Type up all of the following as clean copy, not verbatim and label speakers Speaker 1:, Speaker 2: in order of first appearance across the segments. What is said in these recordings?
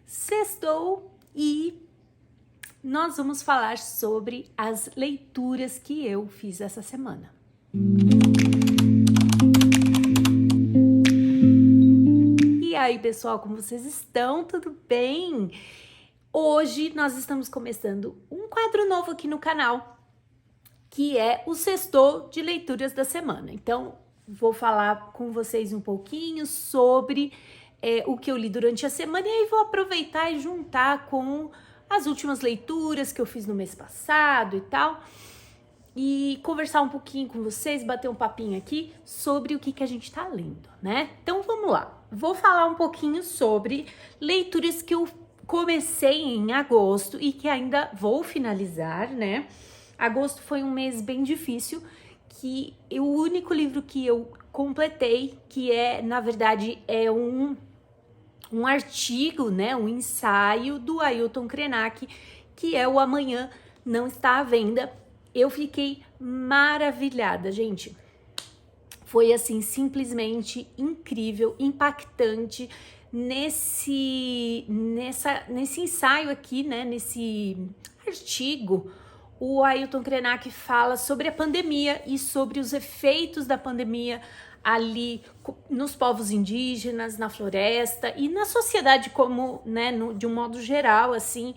Speaker 1: Sextou e nós vamos falar sobre as leituras que eu fiz essa semana. E aí, pessoal, como vocês estão? Tudo bem? Hoje nós estamos começando um quadro novo aqui no canal, que é o Sextou de Leituras da Semana. Então, vou falar com vocês um pouquinho sobre o que eu li durante a semana e aí vou aproveitar e juntar com as últimas leituras que eu fiz no mês passado e tal, e conversar um pouquinho com vocês, bater um papinho aqui sobre o que a gente tá lendo, né? Então vamos lá, vou falar um pouquinho sobre leituras que eu comecei em agosto e que ainda vou finalizar, né? Agosto foi um mês bem difícil, que o único livro que eu completei, que na verdade, é um artigo, né, um ensaio do Ailton Krenak, que é o Amanhã Não Está à Venda. Eu fiquei maravilhada, gente. Foi, assim, simplesmente incrível, impactante. Nesse ensaio aqui, né, nesse artigo, o Ailton Krenak fala sobre a pandemia e sobre os efeitos da pandemia ali nos povos indígenas, na floresta e na sociedade como, né, de um modo geral, assim.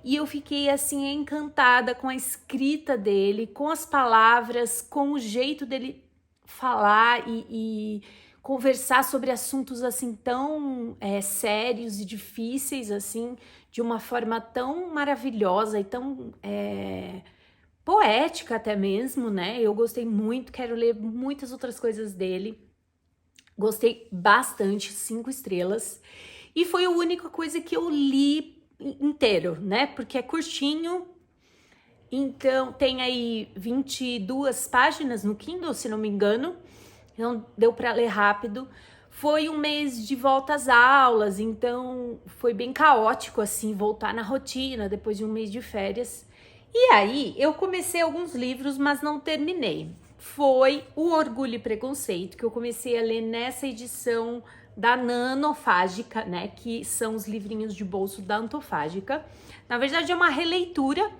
Speaker 1: E eu fiquei, assim, encantada com a escrita dele, com as palavras, com o jeito dele falar e conversar sobre assuntos, assim, tão sérios e difíceis, assim, de uma forma tão maravilhosa e tão poética até mesmo, né? Eu gostei muito, quero ler muitas outras coisas dele. Gostei bastante, 5 estrelas. E foi a única coisa que eu li inteiro, né? Porque é curtinho. Então, tem aí 22 páginas no Kindle, se não me engano. Então, deu para ler rápido. Foi um mês de volta às aulas, então foi bem caótico, assim, voltar na rotina depois de um mês de férias. E aí, eu comecei alguns livros, mas não terminei. Foi o Orgulho e Preconceito, que eu comecei a ler nessa edição da Nanofágica, né? Que são os livrinhos de bolso da Antofágica. Na verdade, é uma releitura,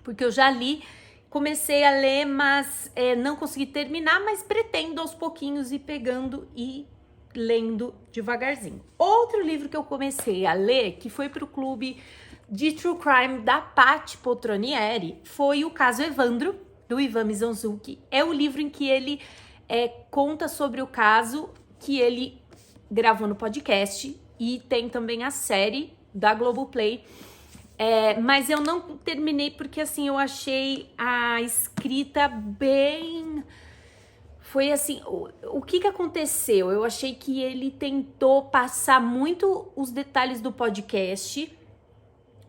Speaker 1: porque eu já li, comecei a ler, mas não consegui terminar, mas pretendo aos pouquinhos ir pegando e lendo devagarzinho. Outro livro que eu comecei a ler, que foi para o clube de True Crime da Paty Poltronieri, foi o caso Evandro, do Ivan Mizanzuki. É o livro em que ele conta sobre o caso que ele gravou no podcast, e tem também a série da Globoplay. Mas eu não terminei porque, assim, eu achei a escrita bem... Foi assim, o que aconteceu? Eu achei que ele tentou passar muito os detalhes do podcast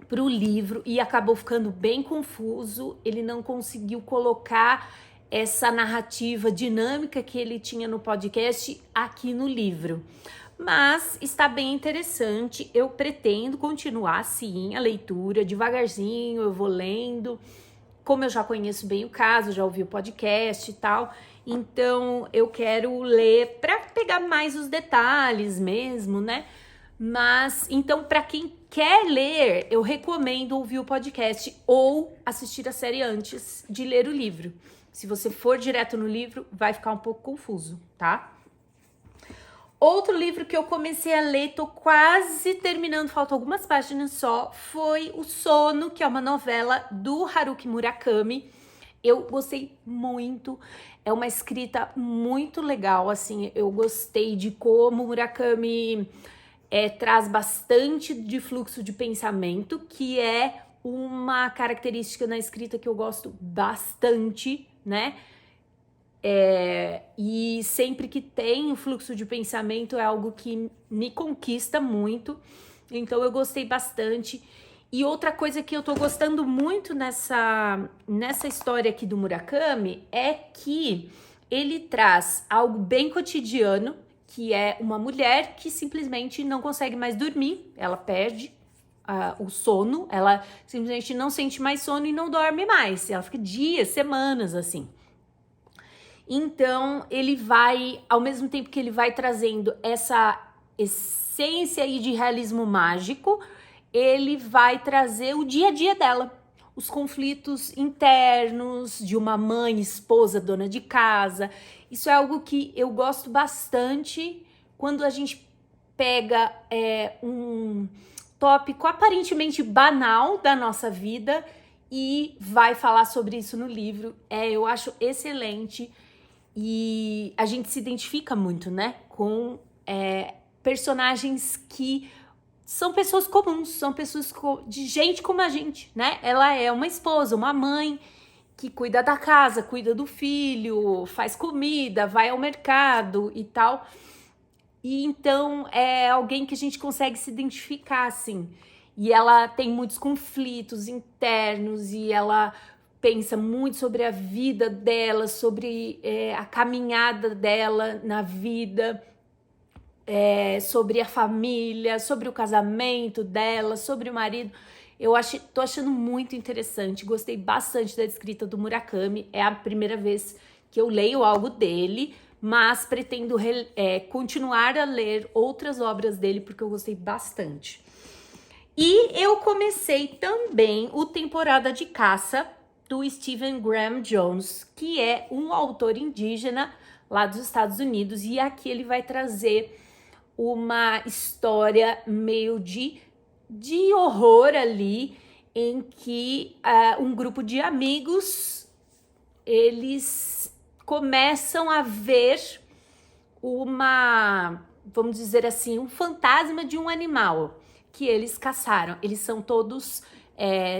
Speaker 1: para o livro e acabou ficando bem confuso. Ele não conseguiu colocar essa narrativa dinâmica que ele tinha no podcast aqui no livro. Mas está bem interessante. Eu pretendo continuar, sim, a leitura. Devagarzinho eu vou lendo. Como eu já conheço bem o caso, já ouvi o podcast e tal, então eu quero ler para pegar mais os detalhes mesmo, né? Mas, então, para quem quer ler, eu recomendo ouvir o podcast ou assistir a série antes de ler o livro. Se você for direto no livro, vai ficar um pouco confuso, tá? Outro livro que eu comecei a ler, tô quase terminando, faltam algumas páginas só, foi O Sono, que é uma novela do Haruki Murakami. Eu gostei muito, é uma escrita muito legal, assim, eu gostei de como Murakami traz bastante de fluxo de pensamento, que é uma característica na escrita que eu gosto bastante, né? E sempre que tem o fluxo de pensamento é algo que me conquista muito, então eu gostei bastante. E outra coisa que eu tô gostando muito nessa história aqui do Murakami é que ele traz algo bem cotidiano, que é uma mulher que simplesmente não consegue mais dormir, ela perde o sono, ela simplesmente não sente mais sono e não dorme mais, ela fica dias, semanas assim. Então, ele vai, ao mesmo tempo que ele vai trazendo essa essência aí de realismo mágico, ele vai trazer o dia a dia dela. Os conflitos internos de uma mãe, esposa, dona de casa. Isso é algo que eu gosto bastante quando a gente pega um tópico aparentemente banal da nossa vida e vai falar sobre isso no livro. Eu acho excelente e a gente se identifica muito, né, com personagens que são pessoas comuns, são pessoas de gente como a gente, né? Ela é uma esposa, uma mãe que cuida da casa, cuida do filho, faz comida, vai ao mercado e tal. E então é alguém que a gente consegue se identificar, assim. E ela tem muitos conflitos internos e ela pensa muito sobre a vida dela, sobre a caminhada dela na vida, sobre a família, sobre o casamento dela, sobre o marido. Tô achando muito interessante, gostei bastante da escrita do Murakami. É a primeira vez que eu leio algo dele, mas pretendo continuar a ler outras obras dele porque eu gostei bastante. E eu comecei também o Temporada de Caça, do Stephen Graham Jones, que é um autor indígena lá dos Estados Unidos, e aqui ele vai trazer uma história meio de horror ali, em que um grupo de amigos, eles começam a ver vamos dizer assim, um fantasma de um animal que eles caçaram. Eles são todos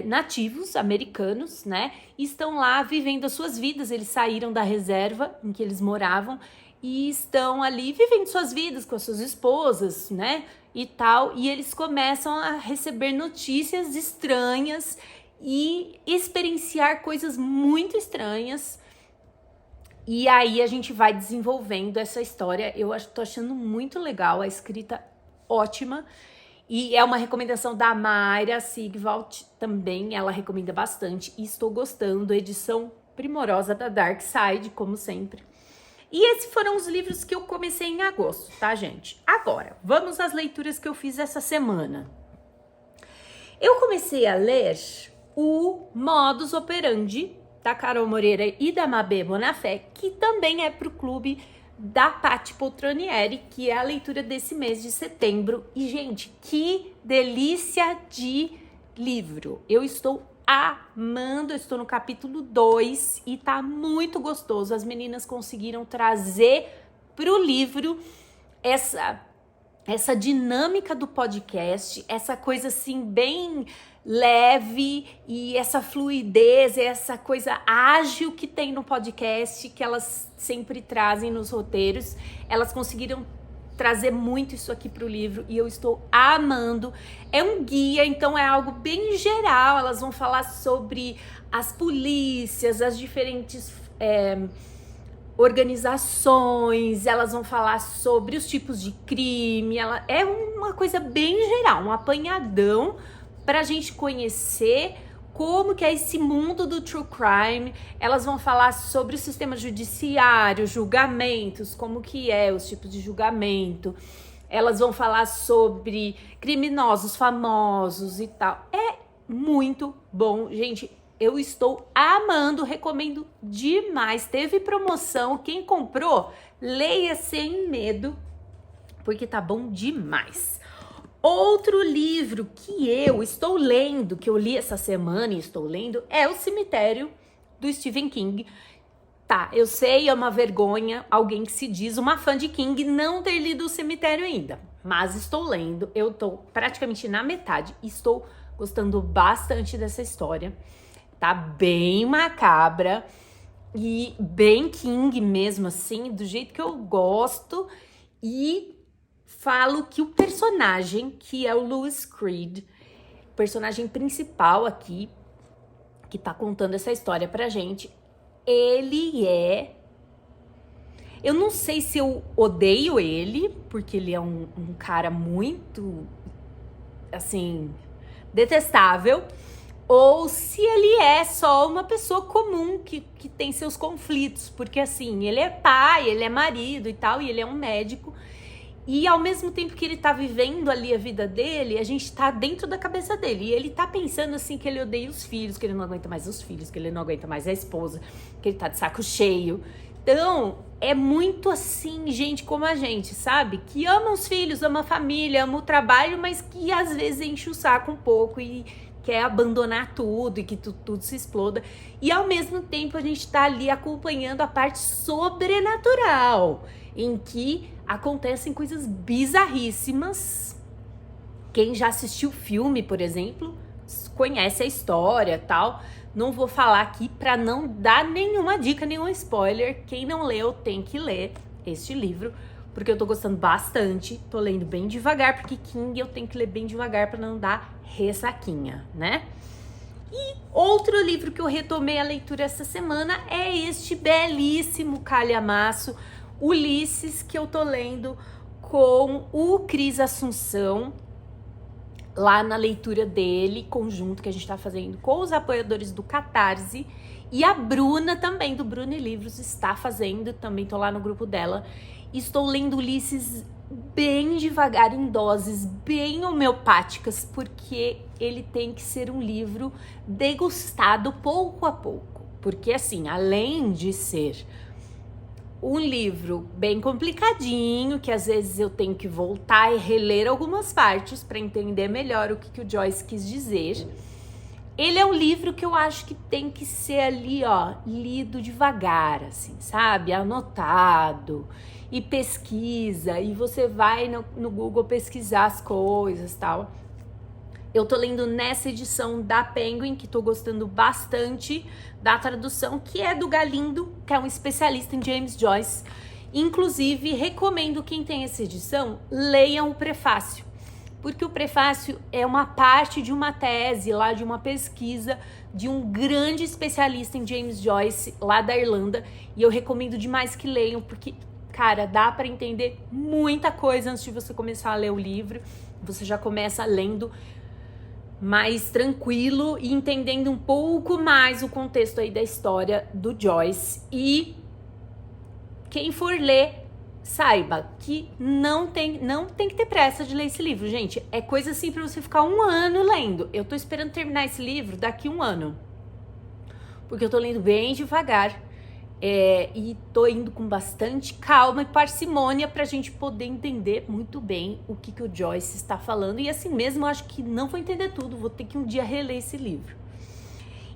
Speaker 1: nativos americanos, né? E estão lá vivendo as suas vidas. Eles saíram da reserva em que eles moravam e estão ali vivendo suas vidas com as suas esposas, né? E tal. E eles começam a receber notícias estranhas e experienciar coisas muito estranhas. E aí a gente vai desenvolvendo essa história. Eu tô achando muito legal, a escrita ótima. E é uma recomendação da Mayra Sigvald também, ela recomenda bastante. E estou gostando, edição primorosa da Dark Side, como sempre. E esses foram os livros que eu comecei em agosto, tá, gente? Agora, vamos às leituras que eu fiz essa semana. Eu comecei a ler o Modus Operandi, da Carol Moreira e da Mabê Bonafé, que também é pro clube da Paty Poltronieri, que é a leitura desse mês de setembro. E, gente, que delícia de livro! Eu estou amando, eu estou no capítulo 2 e tá muito gostoso. As meninas conseguiram trazer pro livro essa dinâmica do podcast, essa coisa assim bem leve e essa fluidez, essa coisa ágil que tem no podcast, que elas sempre trazem nos roteiros. Elas conseguiram trazer muito isso aqui para o livro e eu estou amando. É um guia, então é algo bem geral. Elas vão falar sobre as polícias, as diferentes organizações, elas vão falar sobre os tipos de crime. É uma coisa bem geral, um apanhadão para a gente conhecer como que é esse mundo do true crime. Elas vão falar sobre o sistema judiciário, julgamentos, como que é os tipos de julgamento. Elas vão falar sobre criminosos famosos e tal. É muito bom, gente. Eu estou amando, recomendo demais. Teve promoção, quem comprou, leia sem medo, porque tá bom demais. Outro livro que eu estou lendo, que eu li essa semana e estou lendo, é O Cemitério, do Stephen King. Tá, eu sei, é uma vergonha alguém que se diz uma fã de King não ter lido O Cemitério ainda, mas estou lendo, eu tô praticamente na metade, estou gostando bastante dessa história. Tá bem macabra e bem King mesmo, assim, do jeito que eu gosto. E falo que o personagem, que é o Louis Creed, personagem principal aqui, que tá contando essa história pra gente, ele é... Eu não sei se eu odeio ele, porque ele é um cara muito, assim, detestável, ou se ele é só uma pessoa comum que tem seus conflitos, porque assim, ele é pai, ele é marido e tal, e ele é um médico, E ao mesmo tempo que ele tá vivendo ali a vida dele, a gente tá dentro da cabeça dele. E ele tá pensando assim que ele odeia os filhos, que ele não aguenta mais os filhos, que ele não aguenta mais a esposa, que ele tá de saco cheio. Então, é muito assim, gente como a gente, sabe? Que ama os filhos, ama a família, ama o trabalho, mas que às vezes enche o saco um pouco e quer abandonar tudo e que tudo se exploda. E ao mesmo tempo a gente tá ali acompanhando a parte sobrenatural, em que acontecem coisas bizarríssimas. Quem já assistiu o filme, por exemplo, conhece a história, tal. Não vou falar aqui para não dar nenhuma dica, nenhum spoiler. Quem não leu tem que ler este livro, porque eu tô gostando bastante. Tô lendo bem devagar, porque King eu tenho que ler bem devagar para não dar ressaquinha, né? E outro livro que eu retomei a leitura essa semana é este belíssimo calhamaço, Ulisses, que eu tô lendo com o Cris Assunção, lá na leitura dele, conjunto que a gente tá fazendo com os apoiadores do Catarse. E a Bruna também, do Bruna Livros, está fazendo, também tô lá no grupo dela. Estou lendo Ulisses bem devagar, em doses bem homeopáticas, porque ele tem que ser um livro degustado pouco a pouco. Porque assim, além de ser um livro bem complicadinho, que às vezes eu tenho que voltar e reler algumas partes para entender melhor o que o Joyce quis dizer. Ele é um livro que eu acho que tem que ser ali, ó, lido devagar, assim, sabe? Anotado e pesquisa, e você vai no Google pesquisar as coisas, tal. Eu tô lendo nessa edição da Penguin, que tô gostando bastante da tradução, que é do Galindo, que é um especialista em James Joyce. Inclusive, recomendo quem tem essa edição, leiam o prefácio, porque o prefácio é uma parte de uma tese lá, de uma pesquisa de um grande especialista em James Joyce, lá da Irlanda, e eu recomendo demais que leiam, porque, cara, dá para entender muita coisa antes de você começar a ler o livro. Você já começa lendo mais tranquilo e entendendo um pouco mais o contexto aí da história do Joyce. E quem for ler, saiba que não tem que ter pressa de ler esse livro, gente. É coisa assim pra você ficar um ano lendo. Eu tô esperando terminar esse livro daqui um ano, porque eu tô lendo bem devagar. E tô indo com bastante calma e parcimônia pra gente poder entender muito bem o que o Joyce está falando. E assim mesmo, eu acho que não vou entender tudo, vou ter que um dia reler esse livro.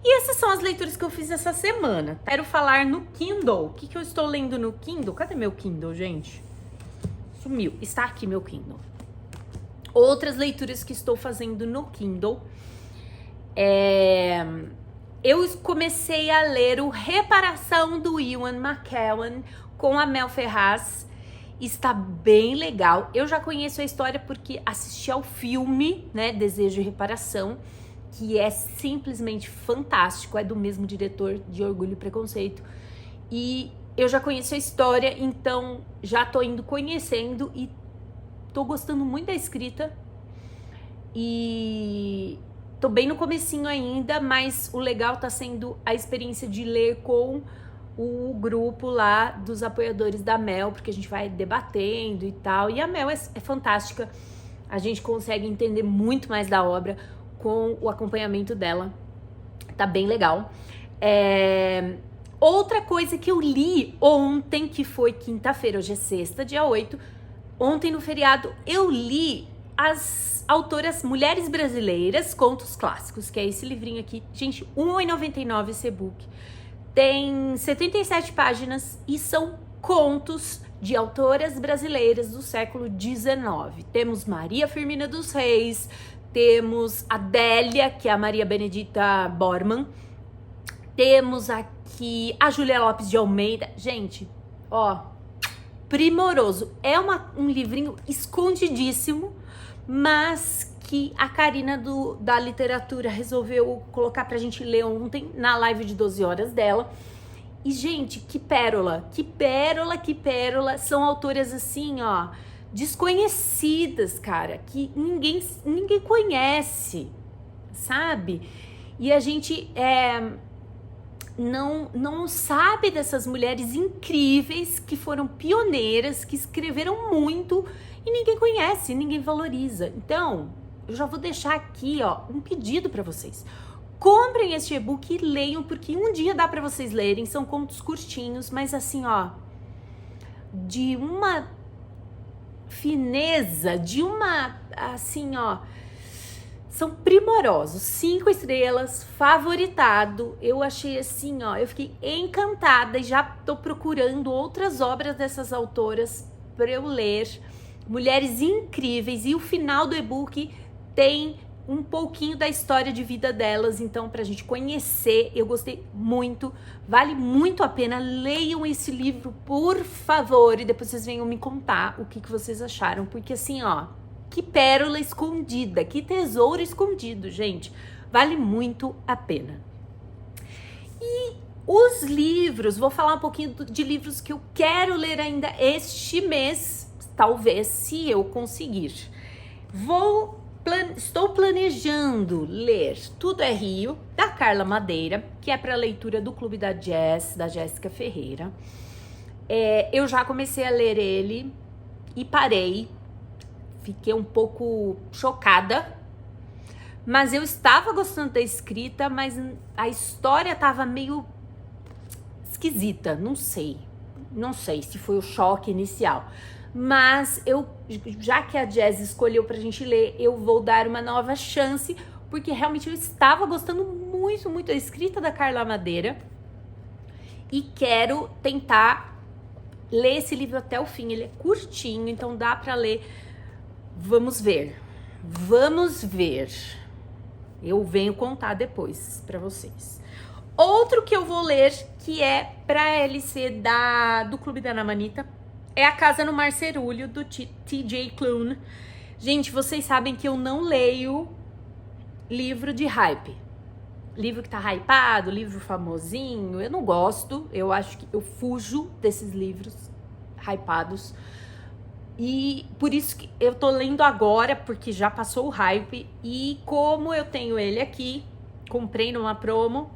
Speaker 1: E essas são as leituras que eu fiz essa semana. Quero falar no Kindle. O que eu estou lendo no Kindle? Cadê meu Kindle, gente? Sumiu. Está aqui meu Kindle. Outras leituras que estou fazendo no Kindle. Eu comecei a ler o Reparação do Ewan McKellen com a Mel Ferraz. Está bem legal. Eu já conheço a história porque assisti ao filme, né, Desejo e Reparação, que é simplesmente fantástico. É do mesmo diretor de Orgulho e Preconceito. E eu já conheço a história, então já tô indo conhecendo e tô gostando muito da escrita. E tô bem no comecinho ainda, mas o legal tá sendo a experiência de ler com o grupo lá dos apoiadores da Mel, porque a gente vai debatendo e tal. E a Mel é fantástica, a gente consegue entender muito mais da obra com o acompanhamento dela. Tá bem legal. Outra coisa que eu li ontem, que foi quinta-feira, hoje é sexta, dia 8. Ontem no feriado eu li as autoras Mulheres Brasileiras, Contos Clássicos, que é esse livrinho aqui. Gente, R$1,99 esse e-book. Tem 77 páginas e são contos de autoras brasileiras do século XIX. Temos Maria Firmina dos Reis, temos Adélia, que é a Maria Benedita Bormann, temos aqui a Júlia Lopes de Almeida. Gente, ó, primoroso. É um livrinho escondidíssimo, mas que a Karina da literatura resolveu colocar pra gente ler ontem na live de 12 horas dela. E, gente, que pérola, que pérola, que pérola. São autoras assim, ó, desconhecidas, cara, que ninguém conhece, sabe? E a gente não sabe dessas mulheres incríveis que foram pioneiras, que escreveram muito e ninguém conhece, ninguém valoriza. Então, eu já vou deixar aqui, ó, um pedido para vocês. Comprem este e-book e leiam, porque um dia dá para vocês lerem. São contos curtinhos, mas assim, ó, de uma fineza, de uma, assim, ó, são primorosos, 5 estrelas, favoritado. Eu achei assim, ó, eu fiquei encantada e já tô procurando outras obras dessas autoras para eu ler. Mulheres incríveis, e o final do e-book tem um pouquinho da história de vida delas, então pra gente conhecer. Eu gostei muito, vale muito a pena. Leiam esse livro, por favor, e depois vocês venham me contar o que vocês acharam, porque assim, ó, que pérola escondida, que tesouro escondido, gente. Vale muito a pena. E os livros, vou falar um pouquinho de livros que eu quero ler ainda este mês, talvez, se eu conseguir. Estou planejando ler Tudo é Rio, da Carla Madeira, que é para leitura do Clube da Jazz, da Jéssica Ferreira. Eu já comecei a ler ele e parei. Fiquei um pouco chocada, mas eu estava gostando da escrita, mas a história estava meio esquisita, não sei se foi o choque inicial, mas já que a Jazz escolheu pra gente ler, eu vou dar uma nova chance, porque realmente eu estava gostando muito, muito da escrita da Carla Madeira e quero tentar ler esse livro até o fim. Ele é curtinho, então dá pra ler. Vamos ver. Eu venho contar depois pra vocês. Outro que eu vou ler, que é pra LC do Clube da Ana Manita, é A Casa no Mar Cerúleo, do T.J. Klune. Gente, vocês sabem que eu não leio livro de hype. Livro que tá hypado, livro famosinho, eu não gosto. Eu acho que eu fujo desses livros hypados. E por isso que eu tô lendo agora, porque já passou o hype. E como eu tenho ele aqui, comprei numa promo,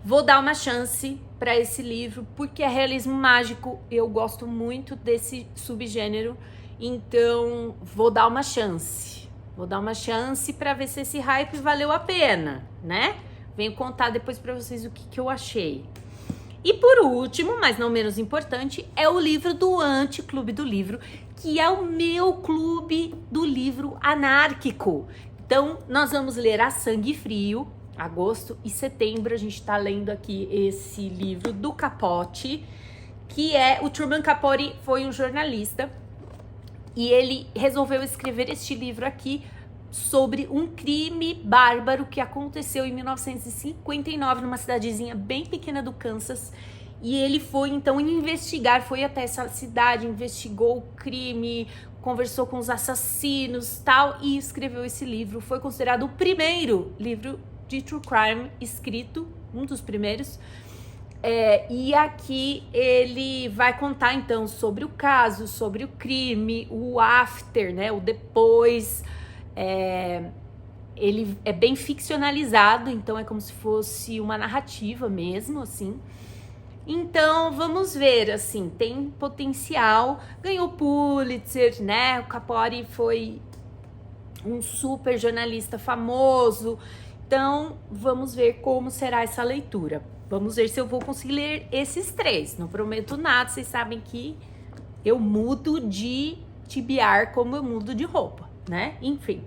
Speaker 1: vou dar uma chance para esse livro, porque é realismo mágico. Eu gosto muito desse subgênero, então vou dar uma chance. Vou dar uma chance para ver se esse hype valeu a pena, né? Venho contar depois para vocês o que eu achei. E por último, mas não menos importante, é o livro do Anticlube do Livro, que é o meu clube do livro anárquico. Então, nós vamos ler A Sangue Frio, agosto e setembro. A gente tá lendo aqui esse livro do Capote, que é... O Truman Capote foi um jornalista e ele resolveu escrever este livro aqui sobre um crime bárbaro que aconteceu em 1959 numa cidadezinha bem pequena do Kansas. E ele foi então investigar, foi até essa cidade, investigou o crime, conversou com os assassinos, tal, e escreveu esse livro. Foi considerado o primeiro livro de true crime escrito, um dos primeiros. E aqui ele vai contar então sobre o caso, sobre o crime, o after, né, o depois. Ele é bem ficcionalizado, então é como se fosse uma narrativa mesmo, assim. Então, vamos ver, assim, tem potencial. Ganhou Pulitzer, né? O Capote foi um super jornalista famoso. Então, vamos ver como será essa leitura. Vamos ver se eu vou conseguir ler esses 3. Não prometo nada, vocês sabem que eu mudo de TBR como eu mudo de roupa, né? Enfim.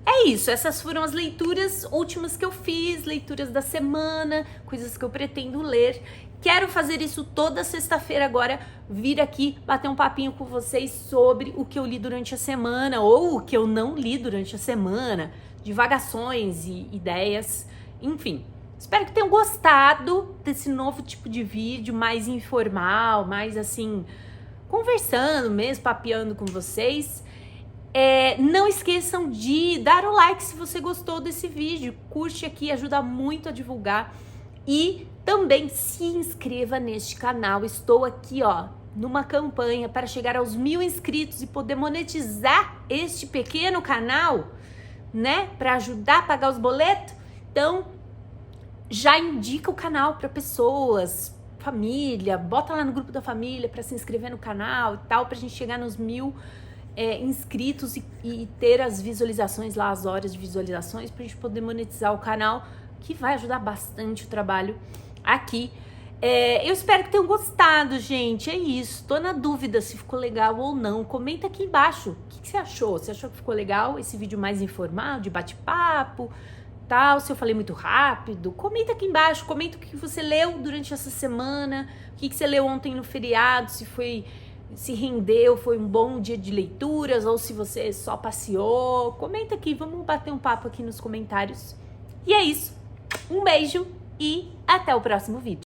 Speaker 1: É isso, essas foram as leituras últimas que eu fiz, leituras da semana, coisas que eu pretendo ler. Quero fazer isso toda sexta-feira agora, vir aqui bater um papinho com vocês sobre o que eu li durante a semana ou o que eu não li durante a semana, divagações e ideias, enfim. Espero que tenham gostado desse novo tipo de vídeo, mais informal, mais assim, conversando mesmo, papeando com vocês. Não esqueçam de dar o like se você gostou desse vídeo, curte aqui, ajuda muito a divulgar e também se inscreva neste canal. Estou aqui, ó, numa campanha para chegar aos 1000 inscritos e poder monetizar este pequeno canal, né, para ajudar a pagar os boletos. Então, já indica o canal para pessoas, família, bota lá no grupo da família para se inscrever no canal e tal, pra gente chegar nos 1000 inscritos e ter as visualizações lá, as horas de visualizações, pra gente poder monetizar o canal, que vai ajudar bastante o trabalho aqui. Eu espero que tenham gostado, gente. É isso. Tô na dúvida se ficou legal ou não. Comenta aqui embaixo. O que você achou? Você achou que ficou legal esse vídeo mais informal, de bate-papo, tal? Se eu falei muito rápido? Comenta aqui embaixo. Comenta o que você leu durante essa semana. O que você leu ontem no feriado. Se rendeu, foi um bom dia de leituras, ou se você só passeou. Comenta aqui. Vamos bater um papo aqui nos comentários. E é isso. Um beijo e até o próximo vídeo.